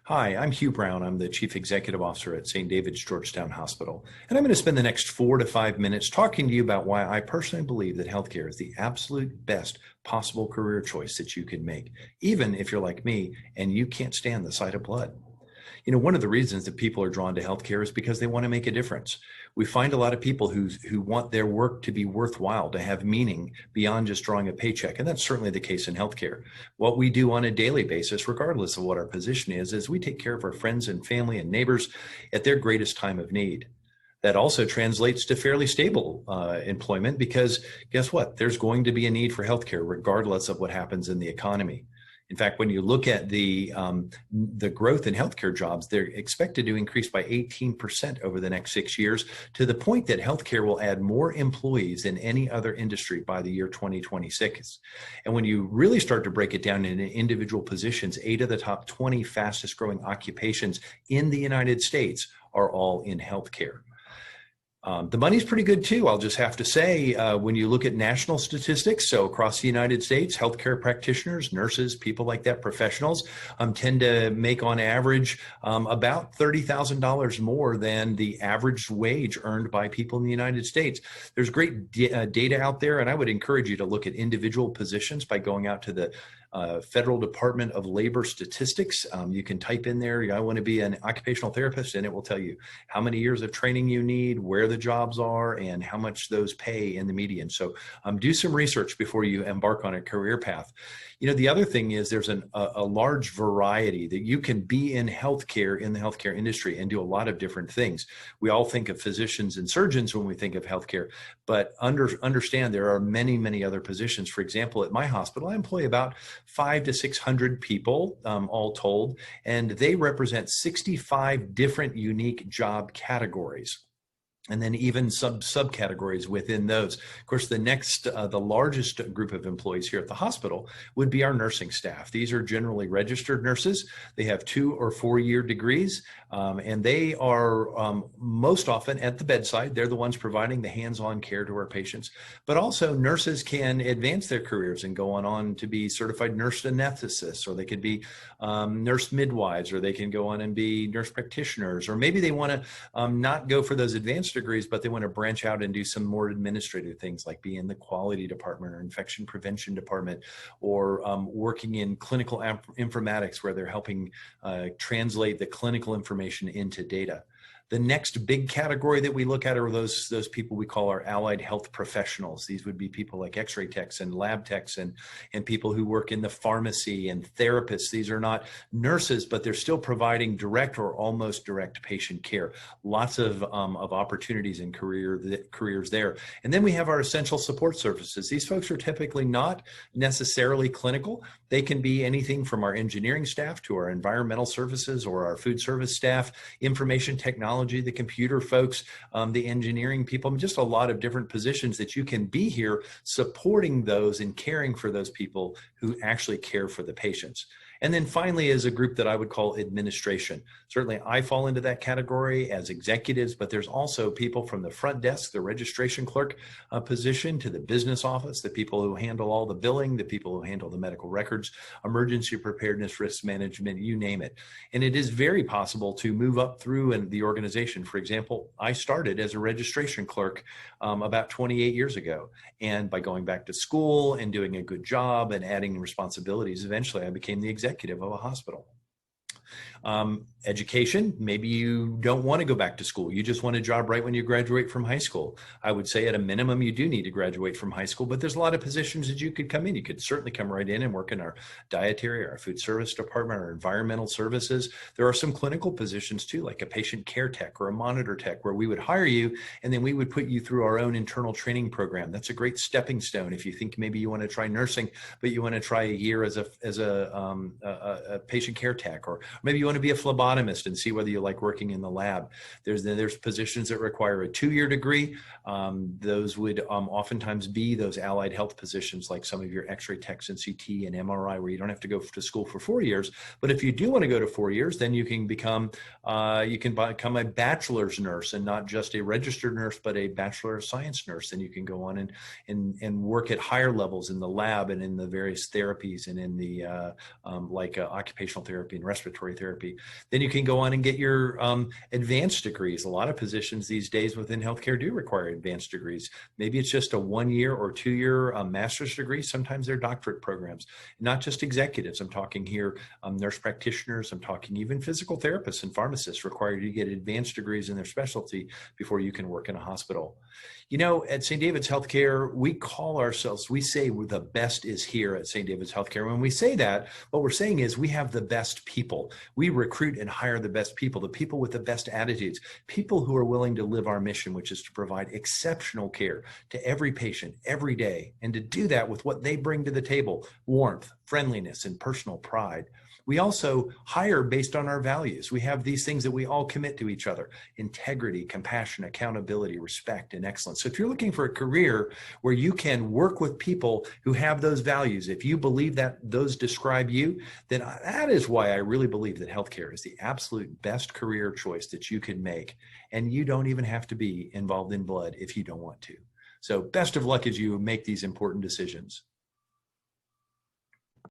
Hi, I'm Hugh Brown. I'm the Chief Executive Officer at St. David's Georgetown Hospital. And I'm going to spend the next 4 to 5 minutes talking to you about why I personally believe that healthcare is the absolute best possible career choice that you can make, even if you're like me and you can't stand the sight of blood. One of the reasons that people are drawn to healthcare is because they want to make a difference. We find a lot of people who want their work to be worthwhile, to have meaning beyond just drawing a paycheck. And that's certainly the case in healthcare. What we do on a daily basis, regardless of what our position is we take care of our friends and family and neighbors at their greatest time of need. That also translates to fairly stable employment because guess what? There's going to be a need for healthcare regardless of what happens in the economy. In fact, when you look at the growth in healthcare jobs, they're expected to increase by 18% over the next 6 years, to the point that healthcare will add more employees than any other industry by the year 2026. And when you really start to break it down into individual positions, 8 of the top 20 fastest growing occupations in the United States are all in healthcare. The money's pretty good too, I'll just have to say, when you look at national statistics, so across the United States, healthcare practitioners, nurses, people like that, professionals, tend to make on average about $30,000 more than the average wage earned by people in the United States. There's great data out there, and I would encourage you to look at individual positions by going out to the Federal Department of Labor statistics. You can type in there, I want to be an occupational therapist, and it will tell you how many years of training you need, where the jobs are, and how much those pay in the median. So do some research before you embark on a career path. The other thing is there's a large variety that you can be in the healthcare industry and do a lot of different things. We all think of physicians and surgeons when we think of healthcare, but understand there are many, many other positions. For example, at my hospital, I employ about 500 to 600 people, all told, and they represent 65 different unique job categories. And then even subcategories within those. Of course, the largest group of employees here at the hospital would be our nursing staff. These are generally registered nurses. They have 2 or 4 year degrees, and they are most often at the bedside. They're the ones providing the hands-on care to our patients. But also nurses can advance their careers and go on to be certified nurse anesthetists, or they could be nurse midwives, or they can go on and be nurse practitioners, or maybe they want to not go for those advanced degrees, but they want to branch out and do some more administrative things like be in the quality department or infection prevention department, or working in clinical informatics where they're helping translate the clinical information into data. The next big category that we look at are those people we call our allied health professionals. These would be people like x-ray techs and lab techs and people who work in the pharmacy and therapists. These are not nurses, but they're still providing direct or almost direct patient care. Lots of opportunities and careers there. And then we have our essential support services. These folks are typically not necessarily clinical. They can be anything from our engineering staff to our environmental services or our food service staff, information technology, the computer folks, the engineering people, just a lot of different positions that you can be here supporting those and caring for those people who actually care for the patients. And then finally is a group that I would call administration. Certainly I fall into that category as executives, but there's also people from the front desk, the registration clerk position, to the business office, the people who handle all the billing, the people who handle the medical records, emergency preparedness, risk management, you name it. And it is very possible to move up through the organization. For example, I started as a registration clerk about 28 years ago. And by going back to school and doing a good job and adding responsibilities, eventually I became the executive of a hospital. Education, maybe you don't want to go back to school. You just want a job right when you graduate from high school. I would say at a minimum, you do need to graduate from high school, but there's a lot of positions that you could come in. You could certainly come right in and work in our dietary, our food service department, our environmental services. There are some clinical positions too, like a patient care tech or a monitor tech, where we would hire you and then we would put you through our own internal training program. That's a great stepping stone if you think maybe you want to try nursing, but you want to try a year as a patient care tech, or maybe you want to be a phlebotomist and see whether you like working in the lab. There's positions that require a 2-year degree. Those would oftentimes be those allied health positions, like some of your x-ray techs and CT and MRI, where you don't have to go to school for 4 years. But if you do want to go to 4 years, then you can become a bachelor's nurse, and not just a registered nurse, but a Bachelor of Science nurse. And you can go on and work at higher levels in the lab and in the various therapies and in the occupational therapy and respiratory therapy therapy. Then you can go on and get your advanced degrees. A lot of positions these days within healthcare do require advanced degrees. Maybe it's just a 1-year or 2-year master's degree. Sometimes they're doctorate programs, not just executives. I'm talking here nurse practitioners. I'm talking even physical therapists and pharmacists require you to get advanced degrees in their specialty before you can work in a hospital. You know, at St. David's Healthcare, we call ourselves, we say the best is here at St. David's Healthcare. When we say that, what we're saying is we have the best people. We recruit and hire the best people, the people with the best attitudes, people who are willing to live our mission, which is to provide exceptional care to every patient every day, and to do that with what they bring to the table: warmth, friendliness, and personal pride. We also hire based on our values. We have these things that we all commit to each other: integrity, compassion, accountability, respect, and excellence. So if you're looking for a career where you can work with people who have those values, if you believe that those describe you, then that is why I really believe that healthcare is the absolute best career choice that you can make. And you don't even have to be involved in blood if you don't want to. So best of luck as you make these important decisions.